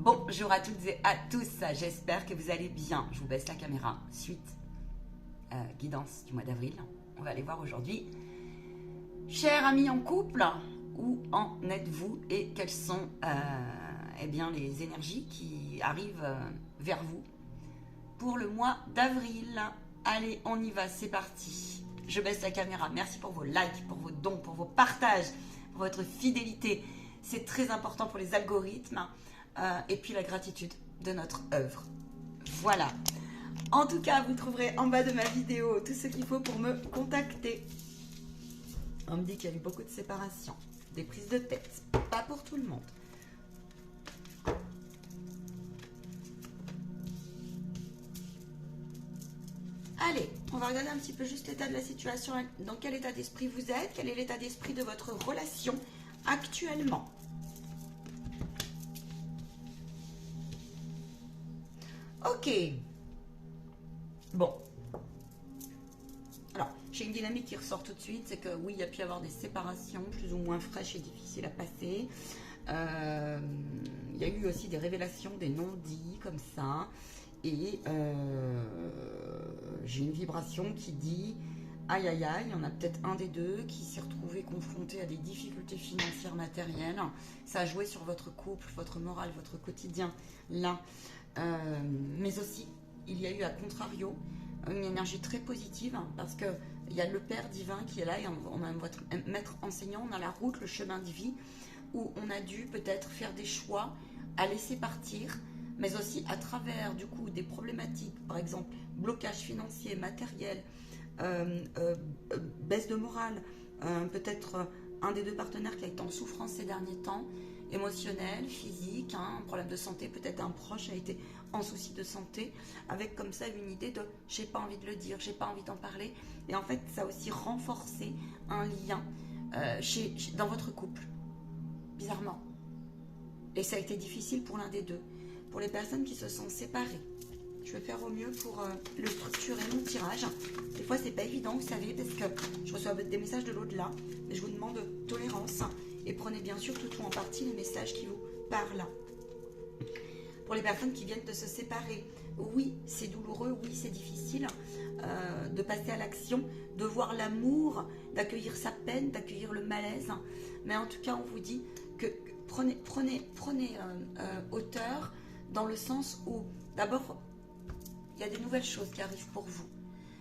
Bonjour à toutes et à tous, j'espère que vous allez bien. Je vous baisse la caméra. Suite, guidance du mois d'avril. On va aller voir aujourd'hui. Chers amis en couple, où en êtes-vous et quelles sont eh bien, les énergies qui arrivent vers vous pour le mois d'avril? Allez, on y va, c'est parti. Je baisse la caméra. Merci pour vos likes, pour vos dons, pour vos partages, pour votre fidélité. C'est très important pour les algorithmes. Et puis la gratitude de notre œuvre. Voilà. En tout cas, vous trouverez en bas de ma vidéo tout ce qu'il faut pour me contacter. On me dit qu'il y a eu beaucoup de séparations, des prises de tête. Pas pour tout le monde. Allez, on va regarder un petit peu juste l'état de la situation. Dans quel état d'esprit vous êtes? Quel est l'état d'esprit de votre relation actuellement? Ok. Bon. Alors, j'ai une dynamique qui ressort tout de suite, c'est que oui, il y a pu y avoir des séparations plus ou moins fraîches et difficiles à passer. Il y a eu aussi des révélations, des non-dits comme ça. Et j'ai une vibration qui dit aïe aïe aïe, il y en a peut-être un des deux qui s'est retrouvé confronté à des difficultés financières matérielles. Ça a joué sur votre couple, votre morale, votre quotidien là. Mais aussi, il y a eu à contrario une énergie très positive parce qu'il y a le Père divin qui est là et on a votre maître enseignant, on a la route, le chemin de vie où on a dû peut-être faire des choix à laisser partir, mais aussi à travers du coup des problématiques, par exemple blocage financier, matériel, baisse de morale, peut-être un des deux partenaires qui a été en souffrance ces derniers temps, émotionnel, physique, un problème de santé, peut-être un proche a été en souci de santé, avec comme ça une idée de j'ai pas envie de le dire, j'ai pas envie d'en parler, et en fait ça a aussi renforcé un lien dans votre couple, bizarrement. Et ça a été difficile pour l'un des deux. Pour les personnes qui se sont séparées, je vais faire au mieux pour le structurer mon tirage. Des fois c'est pas évident, vous savez, parce que je reçois des messages de l'au-delà, mais je vous demande tolérance. Et prenez bien sûr tout en partie les messages qui vous parlent. Pour les personnes qui viennent de se séparer, oui, c'est douloureux, oui, c'est difficile de passer à l'action, de voir l'amour, d'accueillir sa peine, d'accueillir le malaise. Mais en tout cas, on vous dit que prenez hauteur dans le sens où, d'abord, il y a des nouvelles choses qui arrivent pour vous.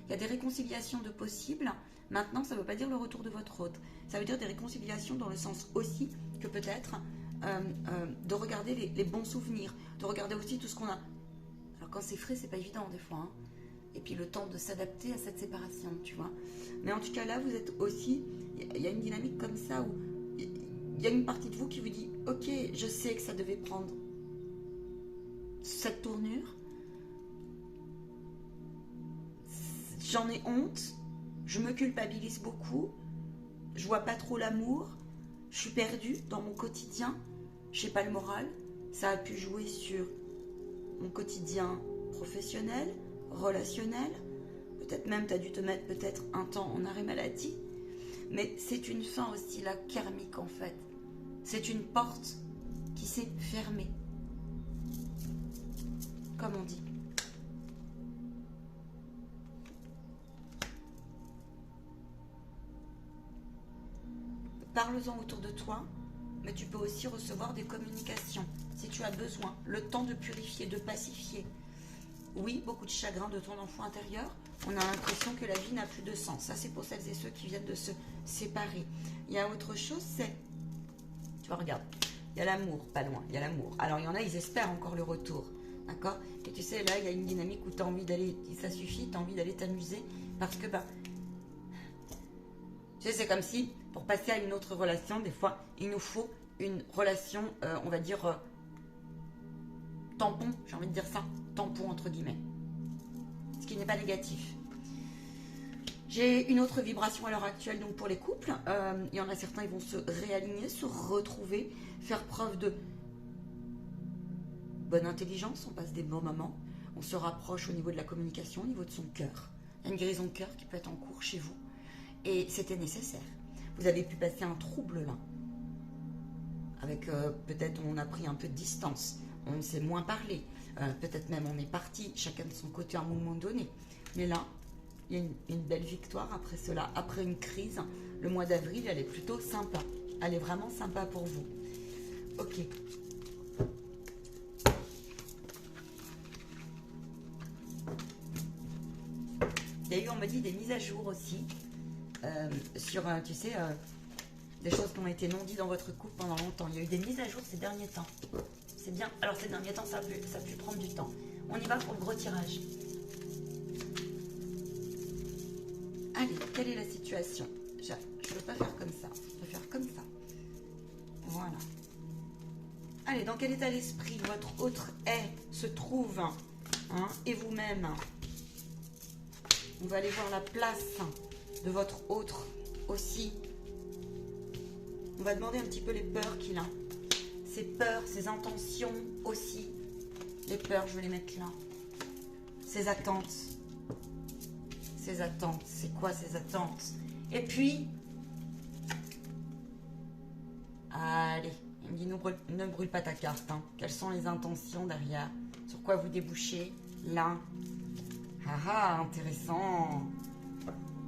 Il y a des réconciliations de possibles. Maintenant, ça ne veut pas dire le retour de votre hôte. Ça veut dire des réconciliations dans le sens aussi que peut-être de regarder les bons souvenirs, de regarder aussi tout ce qu'on a. Alors quand c'est frais, c'est pas évident des fois. Hein. Et puis le temps de s'adapter à cette séparation, tu vois. Mais en tout cas là, vous êtes aussi, il y a une dynamique comme ça où il y a une partie de vous qui vous dit, ok, je sais que ça devait prendre cette tournure. J'en ai honte. Je me culpabilise beaucoup, je vois pas trop l'amour, je suis perdue dans mon quotidien, je n'ai pas le moral, ça a pu jouer sur mon quotidien professionnel, relationnel, peut-être même tu as dû te mettre peut-être un temps en arrêt maladie, mais c'est une fin aussi là karmique en fait, c'est une porte qui s'est fermée, comme on dit. Parle-en autour de toi, mais tu peux aussi recevoir des communications, si tu as besoin, le temps de purifier, de pacifier. Oui, beaucoup de chagrin de ton enfant intérieur, on a l'impression que la vie n'a plus de sens. Ça, c'est pour celles et ceux qui viennent de se séparer. Il y a autre chose, c'est... Tu vois, regarde, il y a l'amour, pas loin, il y a l'amour. Alors, il y en a, ils espèrent encore le retour, d'accord? Et tu sais, là, il y a une dynamique où tu as envie d'aller, ça suffit, tu as envie d'aller t'amuser, parce que, bah... Tu sais, c'est comme si, pour passer à une autre relation, des fois, il nous faut une relation, on va dire, tampon, j'ai envie de dire ça, tampon entre guillemets. Ce qui n'est pas négatif. J'ai une autre vibration à l'heure actuelle, donc pour les couples. Il y en a certains, ils vont se réaligner, se retrouver, faire preuve de bonne intelligence, on passe des bons moments, on se rapproche au niveau de la communication, au niveau de son cœur. Il y a une guérison de cœur qui peut être en cours chez vous. Et c'était nécessaire. Vous avez pu passer un trouble là. avec peut-être on a pris un peu de distance, on s'est moins parlé, peut-être même on est parti, chacun de son côté à un moment donné. Mais là, il y a une belle victoire après cela, après une crise. Le mois d'avril, elle est plutôt sympa. Elle est vraiment sympa pour vous. Ok. Il y a eu, on m'a dit, des mises à jour aussi sur, tu sais, des choses qui ont été non dites dans votre couple pendant longtemps. Il y a eu des mises à jour ces derniers temps. C'est bien. Alors, ces derniers temps, ça a pu prendre du temps. On y va pour le gros tirage. Allez, quelle est la situation? Je ne veux pas faire comme ça. Je veux faire comme ça. Voilà. Allez, dans quel état d'esprit votre autre se trouve hein, et vous-même? On va aller voir la place de votre autre aussi. On va demander un petit peu les peurs qu'il a. Ses peurs, ses intentions aussi. Les peurs, je vais les mettre là. Ses attentes. Ses attentes. C'est quoi ses attentes? Et puis, allez, il me dit ne brûle pas ta carte. Hein. Quelles sont les intentions derrière? Sur quoi vous débouchez? Là. Ah ah, intéressant.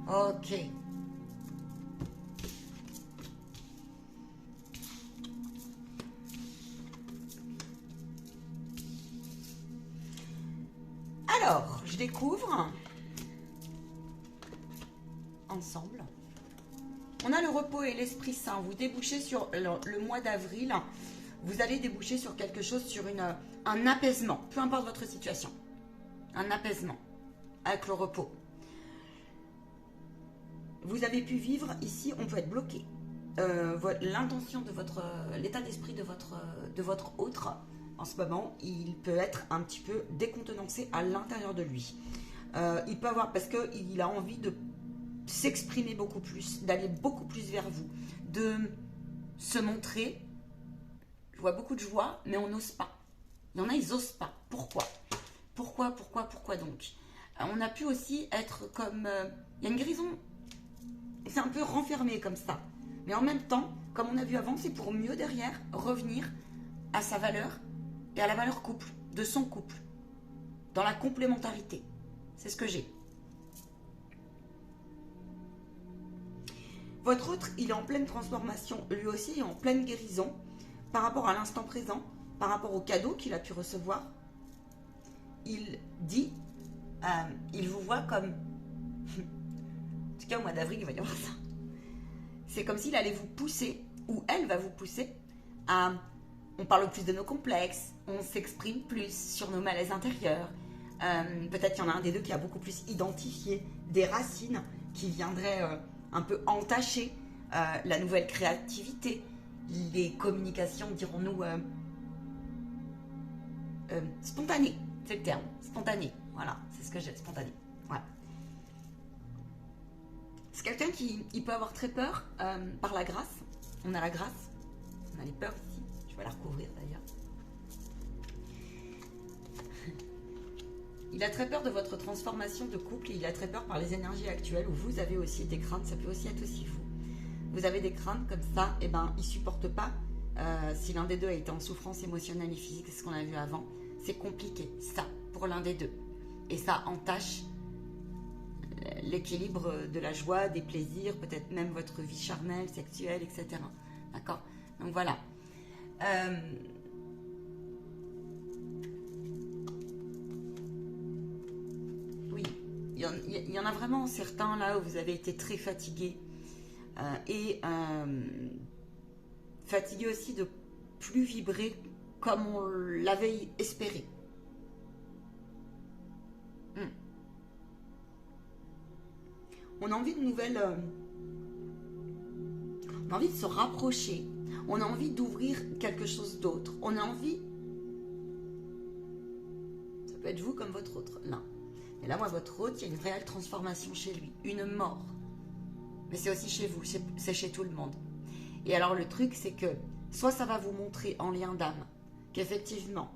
Ok. Alors, je découvre ensemble. On a le repos et l'esprit saint. Vous débouchez sur le mois d'avril. Vous allez déboucher sur quelque chose, sur un apaisement. Peu importe votre situation. Un apaisement. Avec le repos. Vous avez pu vivre ici, on peut être bloqué. L'intention de l'état d'esprit de votre autre, en ce moment, il peut être un petit peu décontenancé à l'intérieur de lui. Il peut avoir, parce qu'il a envie de s'exprimer beaucoup plus, d'aller beaucoup plus vers vous, de se montrer. Je vois beaucoup de joie, mais on n'ose pas. Il y en a, ils n'osent pas. Pourquoi donc? On a pu aussi être comme... il y a une guérison, c'est un peu renfermé comme ça. Mais en même temps, comme on a vu avant, c'est pour mieux derrière revenir à sa valeur et à la valeur couple, de son couple, dans la complémentarité. C'est ce que j'ai. Votre autre, il est en pleine transformation. Lui aussi, il est en pleine guérison par rapport à l'instant présent, par rapport au cadeau qu'il a pu recevoir. Il dit, il vous voit comme... En tout cas, au mois d'avril, il va y avoir ça. C'est comme s'il allait vous pousser, ou elle va vous pousser, à... On parle plus de nos complexes, on s'exprime plus sur nos malaises intérieurs. Peut-être qu'il y en a un des deux qui a beaucoup plus identifié des racines qui viendraient un peu entacher la nouvelle créativité, les communications, dirons-nous, spontanées. C'est le terme, spontané. Voilà, c'est ce que j'ai, spontané. Voilà. C'est quelqu'un qui peut avoir très peur par la grâce. On a la grâce, on a les peurs ici. Je vais la recouvrir d'ailleurs. Il a très peur de votre transformation de couple et il a très peur par les énergies actuelles où vous avez aussi des craintes. Ça peut aussi être aussi vous. Vous avez des craintes comme ça, et ben il ne supporte pas. Si l'un des deux a été en souffrance émotionnelle et physique, c'est ce qu'on a vu avant, c'est compliqué, ça, pour l'un des deux. Et ça entache l'équilibre de la joie, des plaisirs, peut-être même votre vie charnelle, sexuelle, etc. D'accord? Donc voilà. Oui, il y en a vraiment certains là où vous avez été très fatigué et fatigué aussi de plus vibrer comme on l'avait espéré. On a envie de nouvelles... on a envie de se rapprocher. On a envie d'ouvrir quelque chose d'autre. On a envie... Ça peut être vous comme votre autre. Là. Et là, moi, votre autre, il y a une réelle transformation chez lui. Une mort. Mais c'est aussi chez vous. C'est chez tout le monde. Et alors, le truc, c'est que soit ça va vous montrer en lien d'âme qu'effectivement,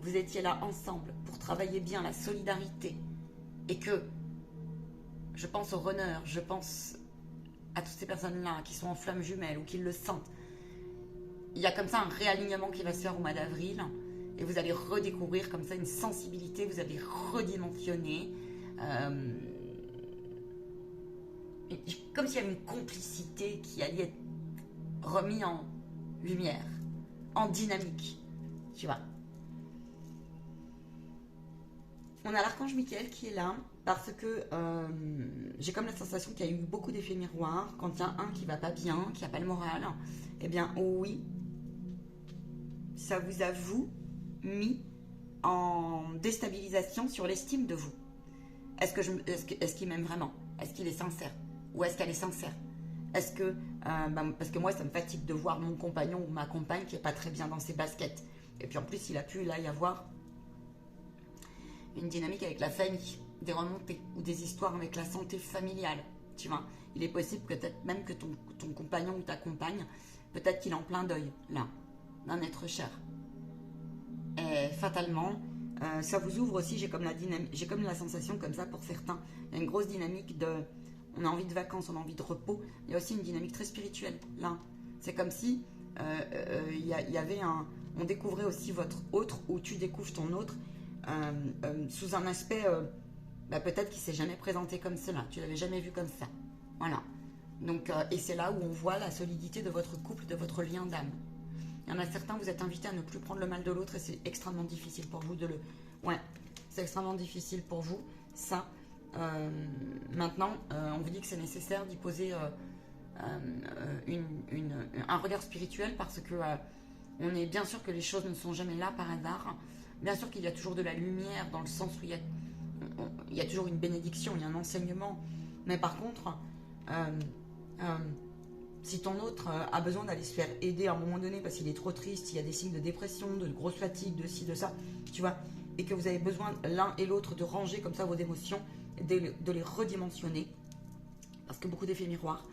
vous étiez là ensemble pour travailler bien la solidarité et que je pense au runner, je pense à toutes ces personnes-là qui sont en flamme jumelle ou qui le sentent. Il y a comme ça un réalignement qui va se faire au mois d'avril et vous allez redécouvrir comme ça une sensibilité, vous allez redimensionner. Comme s'il y avait une complicité qui allait être remise en lumière, en dynamique, tu vois. On a l'archange Michael qui est là parce que j'ai comme la sensation qu'il y a eu beaucoup d'effets miroirs. Quand il y a un qui va pas bien, qui n'a pas le moral, eh bien oui, ça vous a vous mis en déstabilisation sur l'estime de vous. Est-ce qu'il m'aime vraiment? Est-ce qu'il est sincère? Ou est-ce qu'elle est sincère? Est-ce que parce que moi ça me fatigue de voir mon compagnon ou ma compagne qui est pas très bien dans ses baskets. Et puis en plus il a pu là y avoir une dynamique avec la famille, des remontées ou des histoires avec la santé familiale, tu vois. Il est possible peut-être même que ton compagnon ou ta compagne, peut-être qu'il est en plein deuil, là, d'un être cher. Et fatalement, ça vous ouvre aussi, j'ai comme la sensation comme ça pour certains, il y a une grosse dynamique de, on a envie de vacances, on a envie de repos, il y a aussi une dynamique très spirituelle, là. C'est comme si il y avait on découvrait aussi votre autre, ou tu découvres ton autre, sous un aspect peut-être qui s'est jamais présenté comme cela, tu l'avais jamais vu comme ça, voilà. Donc et c'est là où on voit la solidité de votre couple, de votre lien d'âme. Il y en a certains, vous êtes invités à ne plus prendre le mal de l'autre et c'est extrêmement difficile pour vous c'est extrêmement difficile pour vous ça. Maintenant on vous dit que c'est nécessaire d'y poser un regard spirituel parce que on est bien sûr que les choses ne sont jamais là par hasard. Bien sûr qu'il y a toujours de la lumière dans le sens où il y a toujours une bénédiction, il y a un enseignement. Mais par contre, si ton autre a besoin d'aller se faire aider à un moment donné parce qu'il est trop triste, il y a des signes de dépression, de grosse fatigue, de ci, de ça, tu vois, et que vous avez besoin l'un et l'autre de ranger comme ça vos émotions, de les redimensionner, parce que beaucoup d'effets miroirs.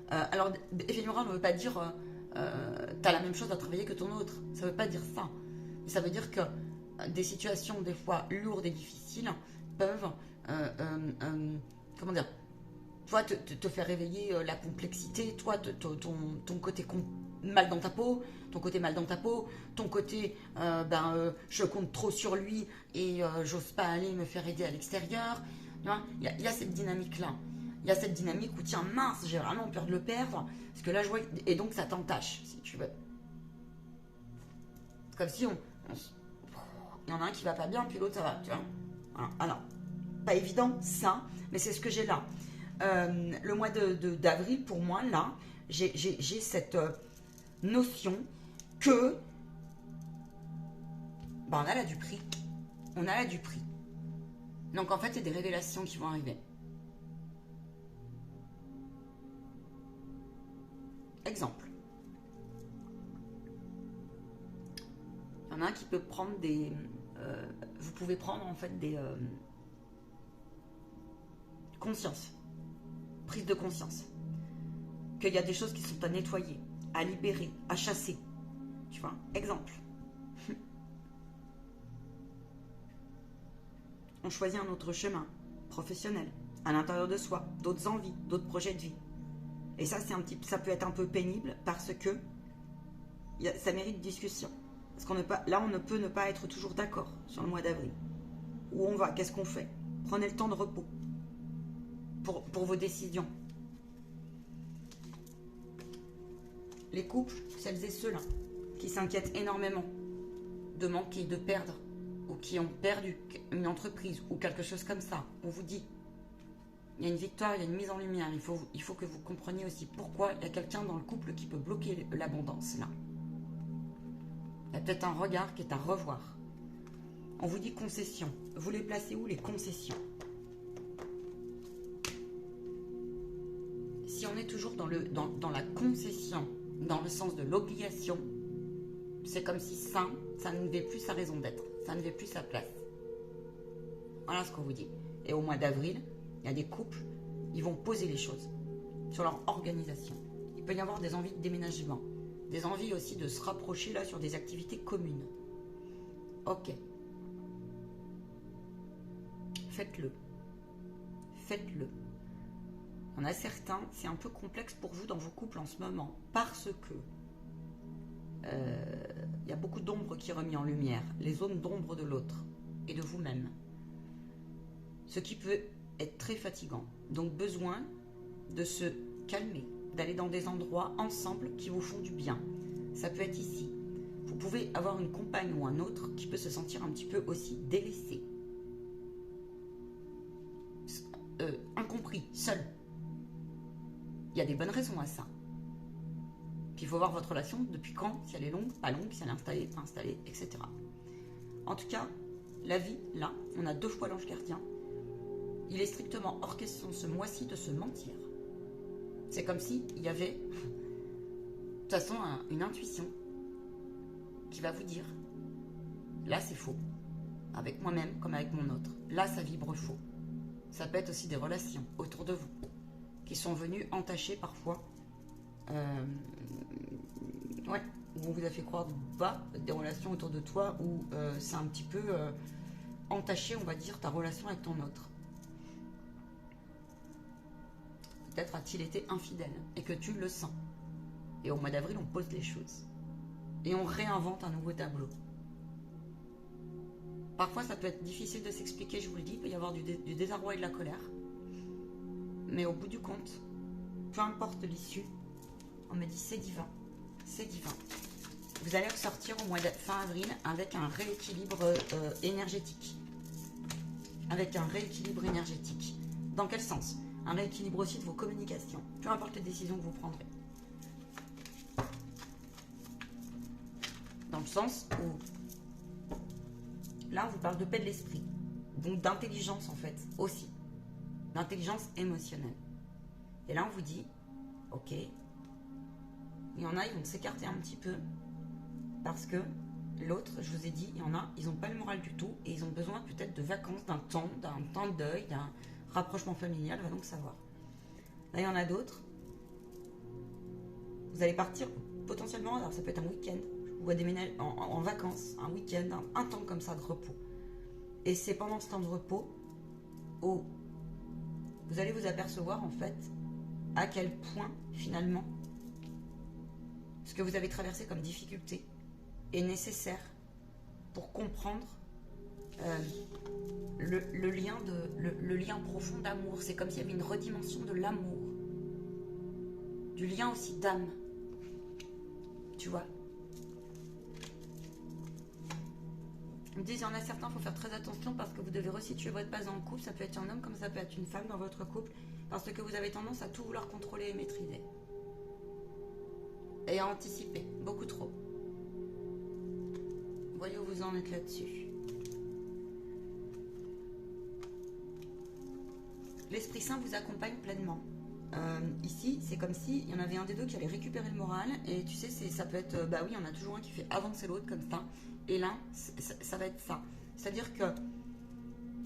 Alors, effet miroir ne veut pas dire t'as la même chose à travailler que ton autre, ça ne veut pas dire ça. Ça veut dire que des situations des fois lourdes et difficiles peuvent, comment dire, toi te faire réveiller la complexité, toi ton côté mal dans ta peau, ton côté je compte trop sur lui et j'ose pas aller me faire aider à l'extérieur. Il y a cette dynamique là. Il y a cette dynamique où tiens mince, j'ai vraiment peur de le perdre parce que là je vois et donc ça t'entache si tu veux. C'est comme si il y en a un qui va pas bien puis l'autre ça va, tu vois. Voilà. Alors pas évident ça, mais c'est ce que j'ai là. Le mois d'avril pour moi là, j'ai cette notion que on a là du prix. On a là du prix. Donc en fait, il y a des révélations qui vont arriver. Exemple. Il y en a un qui peut prendre vous pouvez prendre en fait des conscience. Prise de conscience. Qu'il y a des choses qui sont à nettoyer, à libérer, à chasser. Tu vois, exemple. On choisit un autre chemin, professionnel, à l'intérieur de soi, d'autres envies, d'autres projets de vie. Et ça, ça peut être un peu pénible parce que ça mérite discussion. Parce là, on ne peut ne pas être toujours d'accord sur le mois d'avril. Où on va, qu'est-ce qu'on fait? Prenez le temps de repos pour vos décisions. Les couples, celles et ceux-là, qui s'inquiètent énormément de manquer, de perdre, ou qui ont perdu une entreprise ou quelque chose comme ça, on vous dit, il y a une victoire, il y a une mise en lumière, il faut que vous compreniez aussi pourquoi il y a quelqu'un dans le couple qui peut bloquer l'abondance, là. Il y a peut-être un regard qui est à revoir. On vous dit concession. Vous les placez où, les concessions? Si on est toujours dans la concession, dans le sens de l'obligation, c'est comme si ça ne devait plus sa raison d'être, ça ne devait plus sa place. Voilà ce qu'on vous dit. Et au mois d'avril, il y a des couples, ils vont poser les choses sur leur organisation. Il peut y avoir des envies de déménagement, des envies aussi de se rapprocher là sur des activités communes. Ok. Faites-le. Faites-le. Il y en a certains, c'est un peu complexe pour vous dans vos couples en ce moment, parce que il y a beaucoup d'ombre qui est remis en lumière, les zones d'ombre de l'autre et de vous-même. Ce qui peut être très fatigant. Donc besoin de se calmer, d'aller dans des endroits ensemble qui vous font du bien. Ça peut être ici. Vous pouvez avoir une compagne ou un autre qui peut se sentir un petit peu aussi délaissé. Incompris, seul. Il y a des bonnes raisons à ça. Puis il faut voir votre relation depuis quand, si elle est longue, pas longue, si elle est installée, pas installée, etc. En tout cas, la vie, là, on a 2 fois l'ange gardien. Il est strictement hors question ce mois-ci de se mentir. C'est comme s'il y avait, de toute façon, une intuition qui va vous dire, là c'est faux, avec moi-même comme avec mon autre. Là ça vibre faux. Ça peut être aussi des relations autour de vous qui sont venues entacher parfois, ouais, où on vous a fait croire bas des relations autour de toi où c'est un petit peu entaché, on va dire, ta relation avec ton autre. Peut-être a-t-il été infidèle et que tu le sens. Et au mois d'avril, on pose les choses. Et on réinvente un nouveau tableau. Parfois, ça peut être difficile de s'expliquer, je vous le dis. Il peut y avoir du désarroi et de la colère. Mais au bout du compte, peu importe l'issue, on me dit c'est divin. C'est divin. Vous allez ressortir au mois de fin avril avec un rééquilibre énergétique. Avec un rééquilibre énergétique. Dans quel sens? Un rééquilibre aussi de vos communications. Peu importe les décisions que vous prendrez. Dans le sens où, là, on vous parle de paix de l'esprit. Donc d'intelligence, en fait, aussi. D'intelligence émotionnelle. Et là, on vous dit, ok, il y en a, ils vont s'écarter un petit peu. Parce que l'autre, je vous ai dit, il y en a, ils n'ont pas le moral du tout. Et ils ont besoin peut-être de vacances, d'un temps de deuil, d'un rapprochement familial, va donc savoir. Là, il y en a d'autres. Vous allez partir potentiellement, alors ça peut être un week-end, ou à déménager en vacances, un week-end, un temps comme ça de repos. Et c'est pendant ce temps de repos où vous allez vous apercevoir en fait à quel point finalement ce que vous avez traversé comme difficulté est nécessaire pour comprendre le lien profond d'amour. C'est comme s'il y avait une redimension de l'amour, du lien aussi d'âme, tu vois. Ils me disent, il y en a certains, il faut faire très attention parce que vous devez resituer votre place dans le couple. Ça peut être un homme comme ça peut être une femme dans votre couple, parce que vous avez tendance à tout vouloir contrôler et maîtriser et à anticiper beaucoup trop. Voyez où vous en êtes là-dessus. L'Esprit Saint vous accompagne pleinement. Ici, c'est comme s'il y en avait un des deux qui allait récupérer le moral. Et tu sais, ça peut être, bah oui, il y en a toujours un qui fait avancer l'autre comme ça. Et là, ça va être ça. C'est-à-dire que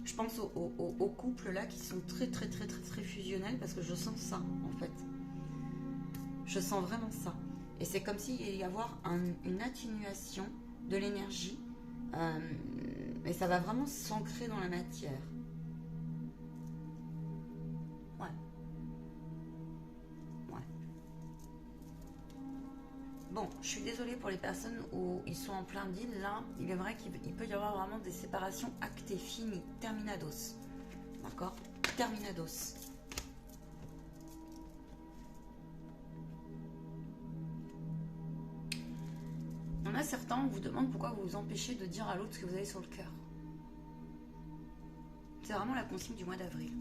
je pense aux couples là qui sont très fusionnels parce que je sens ça en fait. Je sens vraiment ça. Et c'est comme s'il y allait y avoir une atténuation de l'énergie. Et ça va vraiment s'ancrer dans la matière. Ouais. Bon, je suis désolée pour les personnes où ils sont en plein deal. Là, il est vrai qu'il peut y avoir vraiment des séparations actées, finies, terminados. D'accord? Terminados. Il y en a certains, on vous demande pourquoi vous vous empêchez de dire à l'autre ce que vous avez sur le cœur. C'est vraiment la consigne du mois d'avril.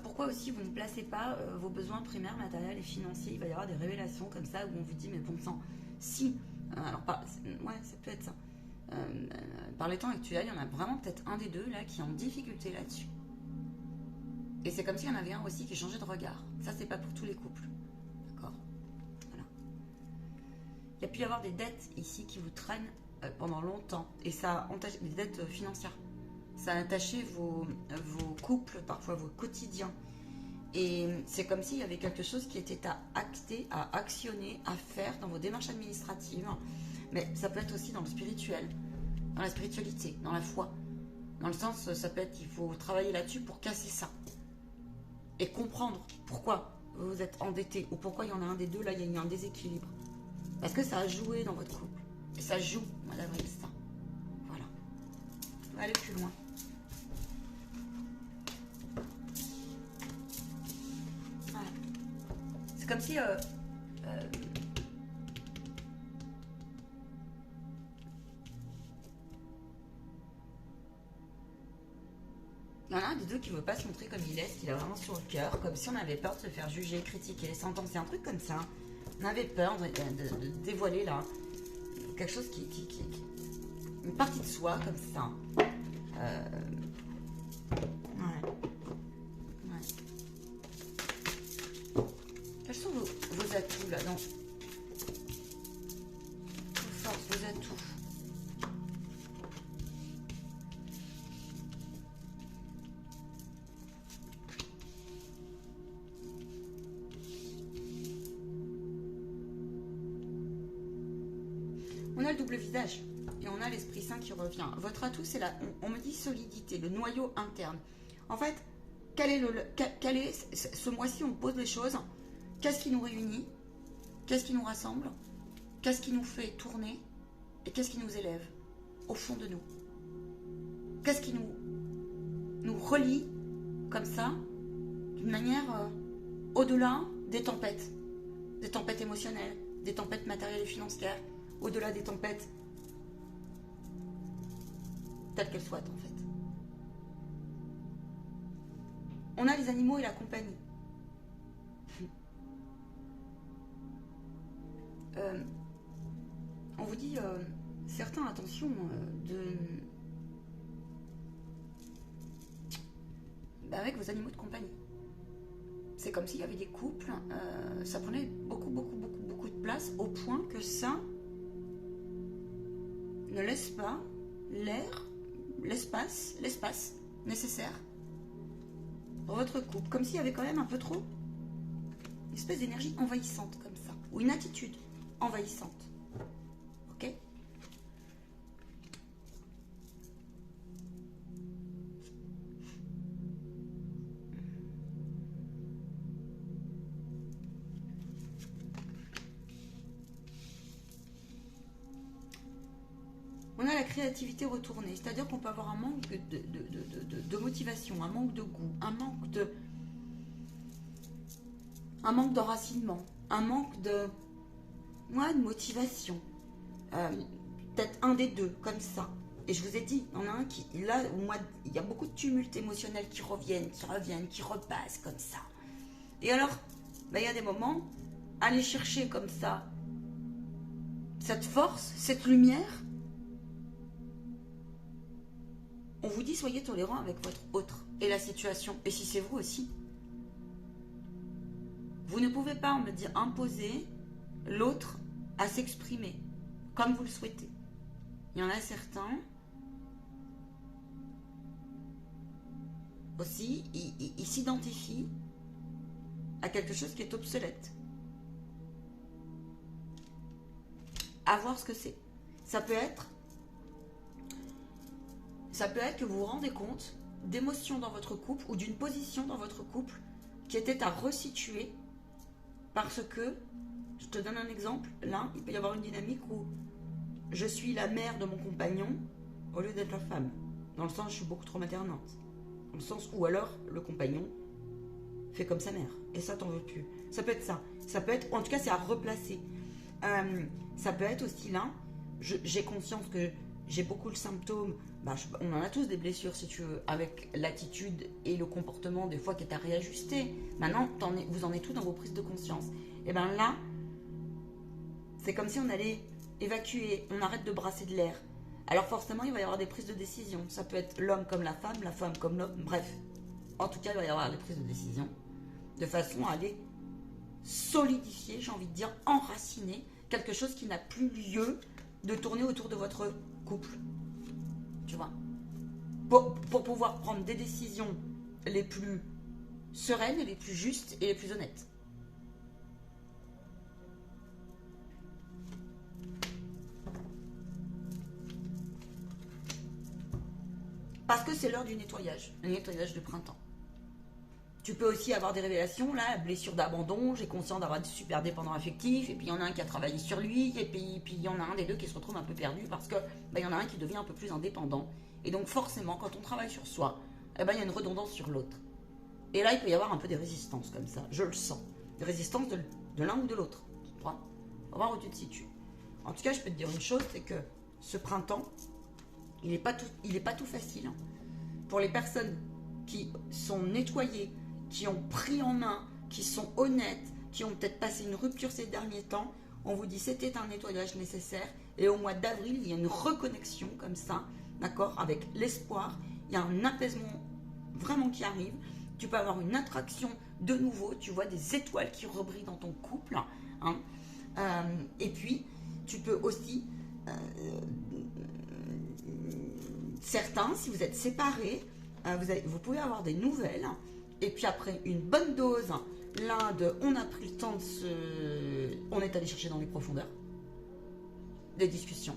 Pourquoi aussi vous ne placez pas vos besoins primaires, matériels et financiers? Il va y avoir des révélations comme ça où on vous dit mais bon sang, si, alors ouais, ça peut être ça. Par les temps actuels, il y en a vraiment peut-être un des deux là qui est en difficulté là-dessus. Et c'est comme s'il y en avait un aussi qui changeait de regard. Ça, c'est pas pour tous les couples. D'accord? Voilà. Il y a pu y avoir des dettes ici qui vous traînent pendant longtemps. Et ça entache des dettes financières. Ça a attaché vos couples, parfois vos quotidiens. Et c'est comme s'il y avait quelque chose qui était à acter, à actionner, à faire dans vos démarches administratives. Mais ça peut être aussi dans le spirituel, dans la spiritualité, dans la foi. Dans le sens, ça peut être qu'il faut travailler là-dessus pour casser ça. et comprendre pourquoi vous êtes endetté ou pourquoi il y en a un des deux, là, il y a eu un déséquilibre. Parce que ça a joué dans votre couple. Et ça joue, madame Elsa. Voilà. On va aller plus loin. Voilà. C'est comme si... il y en a un des deux qui ne veut pas se montrer comme il est, ce qu'il a vraiment sur le cœur, comme si on avait peur de se faire juger, critiquer, sentencer, un truc comme ça. On avait peur de dévoiler là quelque chose qui une partie de soi comme ça. Ouais. Quels sont vos atouts là-dedans? Vos forces, vos atouts. On a le double visage et on a l'Esprit Saint qui revient. Votre atout, c'est la, on me dit solidité, le noyau interne. En fait, quel est ce mois-ci, on pose les choses. Qu'est-ce qui nous réunit? Qu'est-ce qui nous rassemble? Qu'est-ce qui nous fait tourner? Et qu'est-ce qui nous élève au fond de nous? Qu'est-ce qui nous relie comme ça, d'une manière au-delà des tempêtes émotionnelles, des tempêtes matérielles et financières, au-delà des tempêtes telles qu'elles soient en fait. On a les animaux et la compagnie. On vous dit, certains, attention, avec vos animaux de compagnie. C'est comme s'il y avait des couples, ça prenait beaucoup de place au point que ça ne laisse pas l'espace nécessaire pour votre couple. Comme s'il y avait quand même un peu trop une espèce d'énergie envahissante comme ça, ou une attitude envahissante. Ok? On a la créativité retournée, c'est-à-dire qu'on peut avoir un manque de motivation, un manque de goût, un manque d'enracinement, un manque de motivation. Peut-être un des deux, comme ça. Et je vous ai dit, il y en a un qui, là, il y a beaucoup de tumultes émotionnels qui reviennent, qui repassent comme ça. Et alors, il y a des moments, aller chercher comme ça cette force, cette lumière. On vous dit, soyez tolérant avec votre autre et la situation. Et si c'est vous aussi. Vous ne pouvez pas, on me dit, imposer l'autre à s'exprimer comme vous le souhaitez. Il y en a certains aussi, ils s'identifient à quelque chose qui est obsolète. À voir ce que c'est. Ça peut être que vous vous rendez compte d'émotions dans votre couple ou d'une position dans votre couple qui était à resituer parce que, je te donne un exemple, là, il peut y avoir une dynamique où je suis la mère de mon compagnon au lieu d'être la femme. Dans le sens, je suis beaucoup trop maternante. Dans le sens où alors, le compagnon fait comme sa mère. Et ça, t'en veux plus. Ça peut être ça. Ça peut être, en tout cas, c'est à replacer. Ça peut être aussi là, j'ai conscience que j'ai beaucoup le symptôme, on en a tous des blessures si tu veux, avec l'attitude et le comportement des fois qui est à réajuster. Maintenant, vous en êtes tout dans vos prises de conscience. Et bien là, c'est comme si on allait évacuer, on arrête de brasser de l'air. Alors forcément, il va y avoir des prises de décision. Ça peut être l'homme comme la femme comme l'homme, bref. En tout cas, il va y avoir des prises de décision de façon à aller solidifier, j'ai envie de dire, enraciner quelque chose qui n'a plus lieu de tourner autour de votre couple. Tu vois, pour pouvoir prendre des décisions les plus sereines, les plus justes et les plus honnêtes. Parce que c'est l'heure du nettoyage, le nettoyage de printemps. Tu peux aussi avoir des révélations, là, blessure d'abandon, j'ai conscience d'avoir des super dépendants affectifs, et puis il y en a un qui a travaillé sur lui, et puis il y en a un des deux qui se retrouve un peu perdu parce que il y en a un qui devient un peu plus indépendant. Et donc forcément, quand on travaille sur soi, il y a une redondance sur l'autre. Et là, il peut y avoir un peu des résistances comme ça, je le sens. Des résistances de l'un ou de l'autre. On va voir où tu te situes. En tout cas, je peux te dire une chose, c'est que ce printemps, il n'est pas tout facile. Pour les personnes qui sont nettoyées, qui ont pris en main, qui sont honnêtes, qui ont peut-être passé une rupture ces derniers temps, on vous dit c'était un nettoyage nécessaire. Et au mois d'avril, il y a une reconnexion comme ça, d'accord, avec l'espoir. Il y a un apaisement vraiment qui arrive. Tu peux avoir une attraction de nouveau. Tu vois des étoiles qui rebrillent dans ton couple. Hein. Et puis, tu peux aussi... certains, si vous êtes séparés, vous pouvez avoir des nouvelles. Et puis après, une bonne dose, là, on a pris le temps de on est allé chercher dans les profondeurs. Des discussions,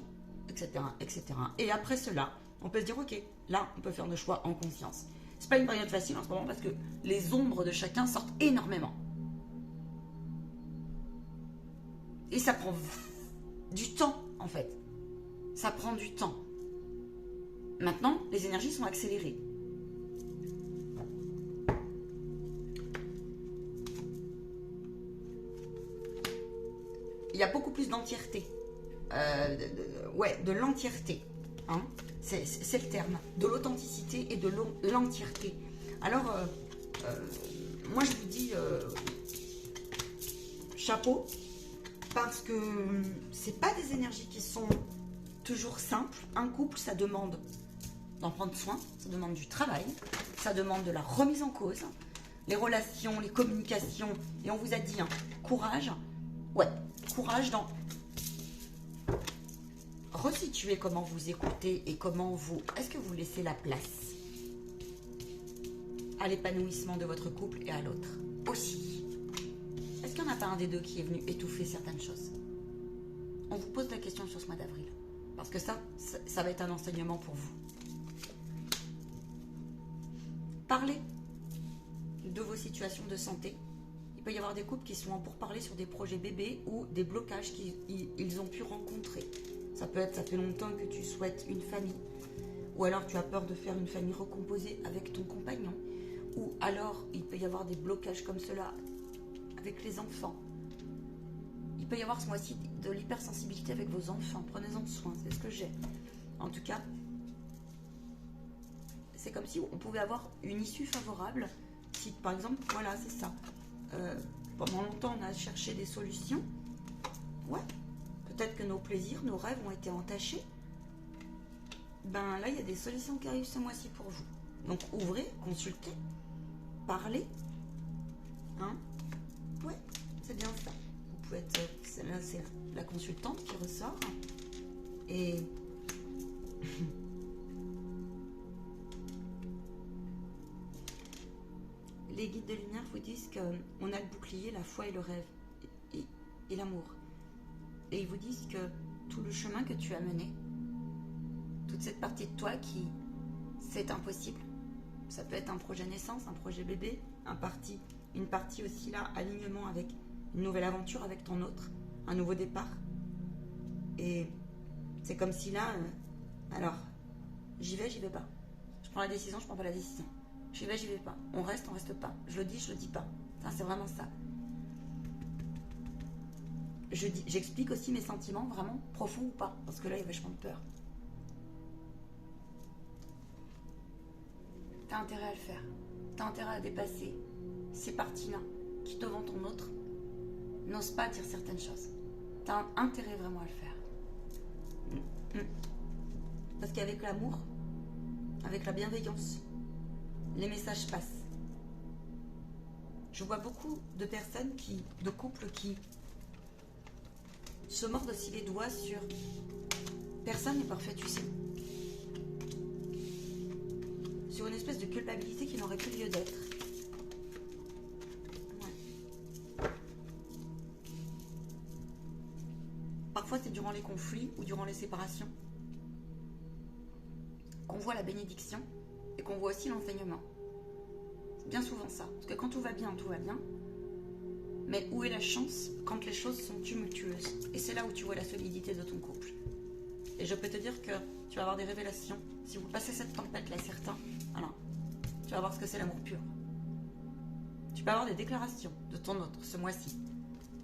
etc., etc. Et après cela, on peut se dire, ok, là, on peut faire nos choix en conscience. C'est pas une période facile en ce moment parce que les ombres de chacun sortent énormément. Et ça prend du temps, en fait. Ça prend du temps. Maintenant, les énergies sont accélérées. Il y a beaucoup plus d'entièreté. De l'entièreté. Hein, c'est le terme. De l'authenticité et de l'entièreté. Alors, moi je vous dis chapeau, parce que c'est pas des énergies qui sont toujours simples. Un couple, ça demande d'en prendre soin, ça demande du travail, ça demande de la remise en cause, les relations, les communications, et on vous a dit, hein, courage, courage dans resituer comment vous écoutez et comment est-ce que vous laissez la place à l'épanouissement de votre couple et à l'autre aussi. Est-ce qu'il n'y en a pas un des deux qui est venu étouffer certaines choses? On vous pose la question sur ce mois d'avril, parce que ça va être un enseignement pour vous. Parlez de vos situations de santé. Il peut y avoir des couples qui sont en pourparlers sur des projets bébés ou des blocages qu'ils ont pu rencontrer. Ça fait longtemps que tu souhaites une famille, ou alors tu as peur de faire une famille recomposée avec ton compagnon, ou alors il peut y avoir des blocages comme cela avec les enfants. Il peut y avoir ce mois-ci de l'hypersensibilité avec vos enfants. Prenez-en soin, c'est ce que j'ai. En tout cas, c'est comme si on pouvait avoir une issue favorable. Si par exemple, voilà, c'est ça. Pendant longtemps, on a cherché des solutions. Peut-être que nos plaisirs, nos rêves ont été entachés. Là, il y a des solutions qui arrivent ce mois-ci pour vous. Donc, ouvrez, consultez, parlez. Hein? C'est bien ça. Vous pouvez être... Là, c'est la consultante qui ressort. Et... les guides de lumière vous disent qu'on a le bouclier, la foi et le rêve. Et l'amour. Et ils vous disent que tout le chemin que tu as mené, toute cette partie de toi c'est impossible. Ça peut être un projet naissance, un projet bébé, une partie aussi là, alignement avec une nouvelle aventure avec ton autre, un nouveau départ. Et c'est comme si là, alors, j'y vais pas. Je prends la décision, je prends pas la décision. J'y vais pas. On reste pas. Je le dis, je le dis pas. C'est vraiment ça. J'explique aussi mes sentiments vraiment profonds ou pas, parce que là, il y a vachement de peur. T'as intérêt à le faire. T'as intérêt à dépasser ces parties-là qui, devant ton autre, n'osent pas dire certaines choses. T'as intérêt vraiment à le faire. Parce qu'avec l'amour, avec la bienveillance, les messages passent. Je vois beaucoup de personnes de couples qui se mordent aussi les doigts sur personne n'est parfait, tu sais. Sur une espèce de culpabilité qui n'aurait plus lieu d'être. Parfois, c'est durant les conflits ou durant les séparations qu'on voit la bénédiction et qu'on voit aussi l'enseignement. C'est bien souvent ça. Parce que quand tout va bien, tout va bien. Mais où est la chance quand les choses sont tumultueuses? Et c'est là où tu vois la solidité de ton couple. Et je peux te dire que tu vas avoir des révélations. Si vous passez cette tempête-là, certains, voilà, tu vas voir ce que c'est l'amour pur. Tu peux avoir des déclarations de ton autre ce mois-ci.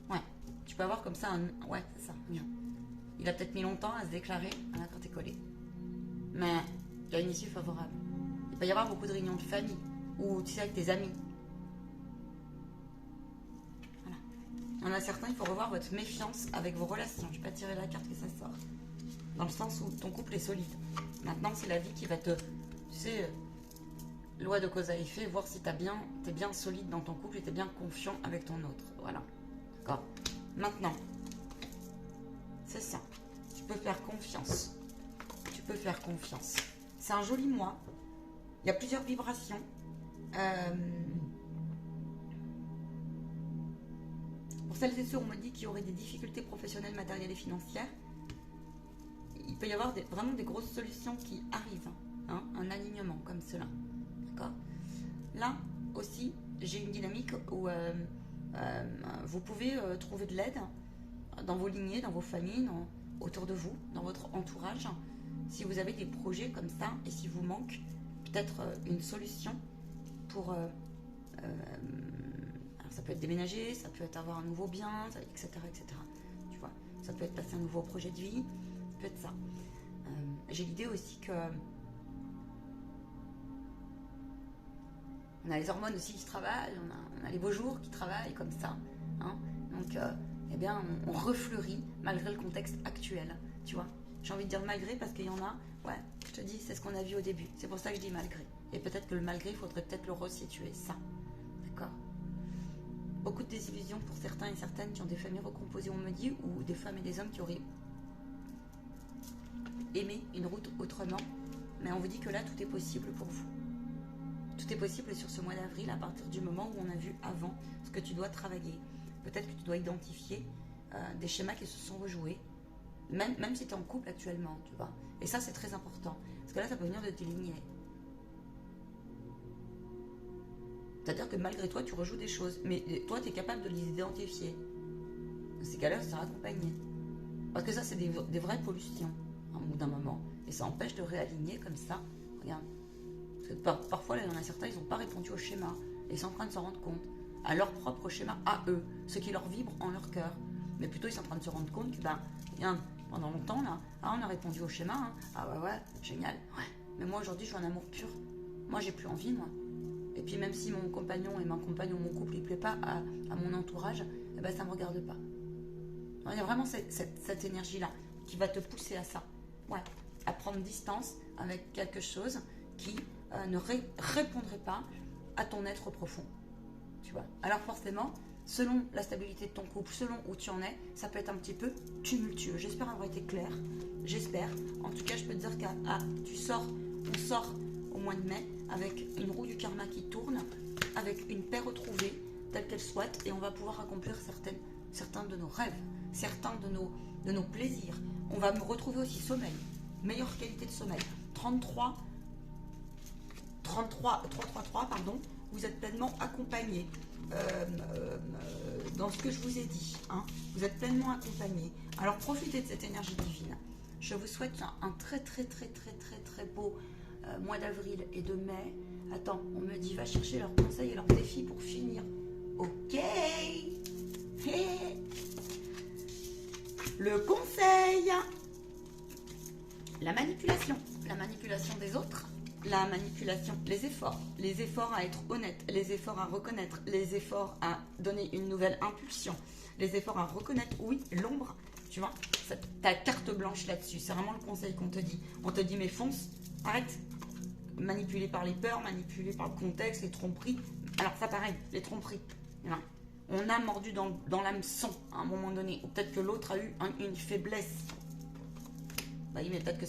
Ouais, tu peux avoir comme ça un... Ouais, c'est ça. Il a peut-être mis longtemps à se déclarer quand t'es collé. Mais il y a une issue favorable. Il peut y avoir beaucoup de réunions de famille ou tu sais avec tes amis. Voilà. Il y en a certains, il faut revoir votre méfiance avec vos relations. Je vais pas tirer la carte que ça sort. Dans le sens où ton couple est solide. Maintenant, c'est la vie qui va te... Tu sais, loi de cause à effet, voir si t'es bien solide dans ton couple et t'es bien confiant avec ton autre. Voilà. D'accord. Maintenant, c'est ça. Tu peux faire confiance. Tu peux faire confiance. C'est un joli mois. Il y a plusieurs vibrations. Pour celles et ceux, on me dit qu'il y aurait des difficultés professionnelles, matérielles et financières. Il peut y avoir vraiment des grosses solutions qui arrivent. Hein, un alignement comme cela. D'accord. Là aussi, j'ai une dynamique où vous pouvez trouver de l'aide dans vos lignées, dans vos familles, autour de vous, dans votre entourage. Si vous avez des projets comme ça et si vous manque peut-être une solution pour... alors ça peut être déménager, ça peut être avoir un nouveau bien, etc., etc. Tu vois, ça peut être passer un nouveau projet de vie, ça peut être ça. J'ai l'idée aussi que... On a les hormones aussi qui travaillent, on a les beaux jours qui travaillent comme ça. Hein. Donc, eh bien, on refleurit malgré le contexte actuel, tu vois. J'ai envie de dire malgré parce qu'il y en a, ouais, je te dis, c'est ce qu'on a vu au début. C'est pour ça que je dis malgré. Et peut-être que le malgré, il faudrait peut-être le resituer, ça. D'accord. Beaucoup de désillusions pour certains et certaines qui ont des familles recomposées, on me dit, ou des femmes et des hommes qui auraient aimé une route autrement. Mais on vous dit que là, tout est possible pour vous. Tout est possible sur ce mois d'avril à partir du moment où on a vu avant ce que tu dois travailler. Peut-être que tu dois identifier des schémas qui se sont rejoués, même si tu es en couple actuellement, tu vois. Et ça, c'est très important. Parce que là, ça peut venir de tes lignées. C'est-à-dire que malgré toi, tu rejoues des choses. Mais toi, tu es capable de les identifier. Dans ces cas-là, ça sera accompagné. Parce que ça, c'est des vraies pollutions, au bout d'un moment. Et ça empêche de réaligner comme ça. Regarde. Parfois, là, il y en a certains, ils n'ont pas répondu au schéma. Et ils sont en train de se rendre compte. À leur propre schéma, à eux. Ce qui leur vibre en leur cœur. Mais plutôt, ils sont en train de se rendre compte que, regarde, pendant longtemps, là, on a répondu au schéma. Hein. Ah ouais, génial. Ouais. Mais moi, aujourd'hui, je veux un amour pur. Moi, j'ai plus envie, moi. Et puis, même si mon compagnon et ma compagne ou mon couple, il ne plaît pas à mon entourage, eh ben, ça ne me regarde pas. Alors, il y a vraiment cette énergie-là qui va te pousser à ça. Ouais. À prendre distance avec quelque chose qui ne répondrait pas à ton être profond. Tu vois. Alors forcément, selon la stabilité de ton couple, selon où tu en es, ça peut être un petit peu tumultueux. J'espère avoir été claire. J'espère. En tout cas, je peux te dire on sort au mois de mai avec une roue du karma qui tourne, avec une paix retrouvée telle qu'elle soit, et on va pouvoir accomplir certains de nos rêves, certains de nos plaisirs. On va me retrouver aussi sommeil, meilleure qualité de sommeil. 333, pardon, vous êtes pleinement accompagné dans ce que je vous ai dit. Hein. Vous êtes pleinement accompagné. Alors profitez de cette énergie divine. Je vous souhaite un très beau mois d'avril et de mai. Attends, on me dit va chercher leurs conseils et leurs défis pour finir. Ok. Hey. Le conseil. La manipulation des autres. La manipulation, les efforts à être honnête, les efforts à reconnaître, les efforts à donner une nouvelle impulsion, les efforts à reconnaître, oui, l'ombre, tu vois, ta carte blanche là-dessus, c'est vraiment le conseil qu'on te dit. On te dit mais fonce, arrête, manipulé par les peurs, manipulé par le contexte, les tromperies. Alors ça pareil, les tromperies, voilà. On a mordu dans l'hameçon à un moment donné, ou peut-être que l'autre a eu une faiblesse. Bah oui, mais peut-être que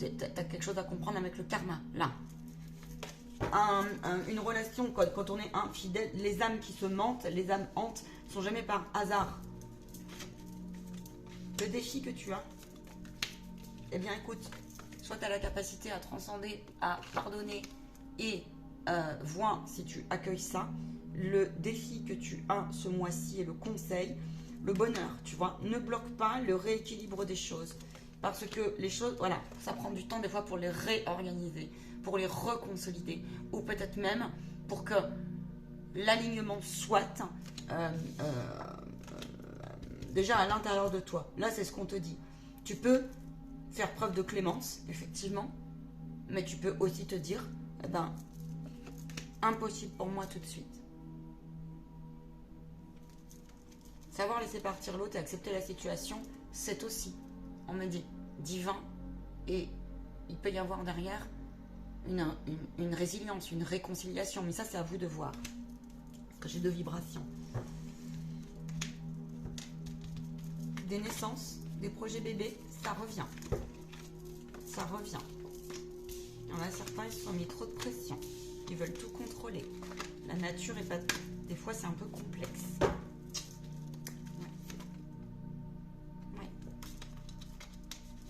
t'as quelque chose à comprendre avec le karma, là. Une relation, quand on est infidèle, les âmes qui se mentent, les âmes hantes, sont jamais par hasard. Le défi que tu as, eh bien écoute, soit tu as la capacité à transcender, à pardonner et vois si tu accueilles ça. Le défi que tu as ce mois-ci et le conseil, le bonheur, tu vois, ne bloque pas le rééquilibre des choses. Parce que les choses, voilà, ça prend du temps des fois pour les réorganiser, pour les reconsolider, ou peut-être même pour que l'alignement soit déjà à l'intérieur de toi. Là, c'est ce qu'on te dit. Tu peux faire preuve de clémence, effectivement, mais tu peux aussi te dire, eh ben, impossible pour moi tout de suite. Savoir laisser partir l'autre et accepter la situation, c'est aussi, on me dit, divin, et il peut y avoir derrière une résilience, une réconciliation, mais ça c'est à vous de voir, parce que j'ai 2 vibrations. Des naissances, des projets bébés, ça revient. Ça revient. Il y en a certains, ils se sont mis trop de pression, ils veulent tout contrôler. La nature est pas... Des fois c'est un peu complexe.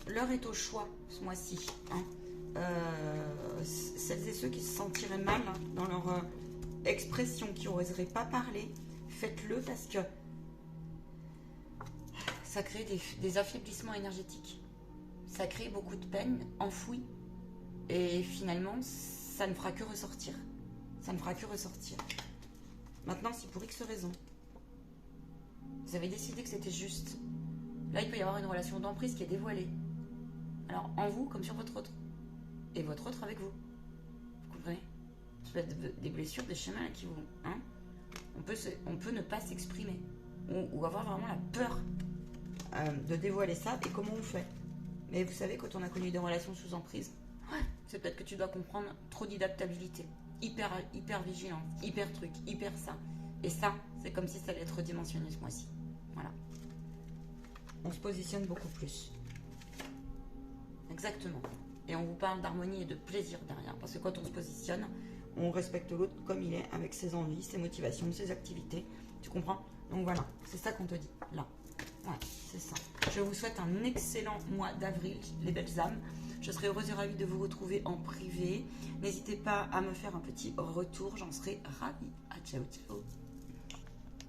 L'heure est au choix ce mois-ci. Hein. Celles et ceux qui se sentiraient mal dans leur expression, qui n'oseraient pas parler, faites-le parce que ça crée des affaiblissements énergétiques. Ça crée beaucoup de peine enfouie. Et finalement, ça ne fera que ressortir. Ça ne fera que ressortir. Maintenant, si pour X raison, vous avez décidé que c'était juste, là, il peut y avoir une relation d'emprise qui est dévoilée. Alors, en vous comme sur votre autre. Et votre autre avec vous. Vous comprenez? Ça peut être des blessures, des schémas qui vous... Hein, on peut ne pas s'exprimer. Ou avoir vraiment la peur de dévoiler ça. Et comment on fait? Mais vous savez, quand on a connu des relations sous emprise, c'est peut-être que tu dois comprendre trop d'adaptabilité. Hyper vigilance, hyper truc, hyper ça. Et ça, c'est comme si ça allait être redimensionné ce mois-ci. Voilà. On se positionne beaucoup plus. Exactement. Et on vous parle d'harmonie et de plaisir derrière. Parce que quand on se positionne, on respecte l'autre comme il est, avec ses envies, ses motivations, ses activités. Tu comprends? Donc voilà, c'est ça qu'on te dit, là. Ouais, c'est ça. Je vous souhaite un excellent mois d'avril, les belles âmes. Je serai heureuse et ravie de vous retrouver en privé. N'hésitez pas à me faire un petit retour, j'en serai ravie. Ah, ciao, ciao.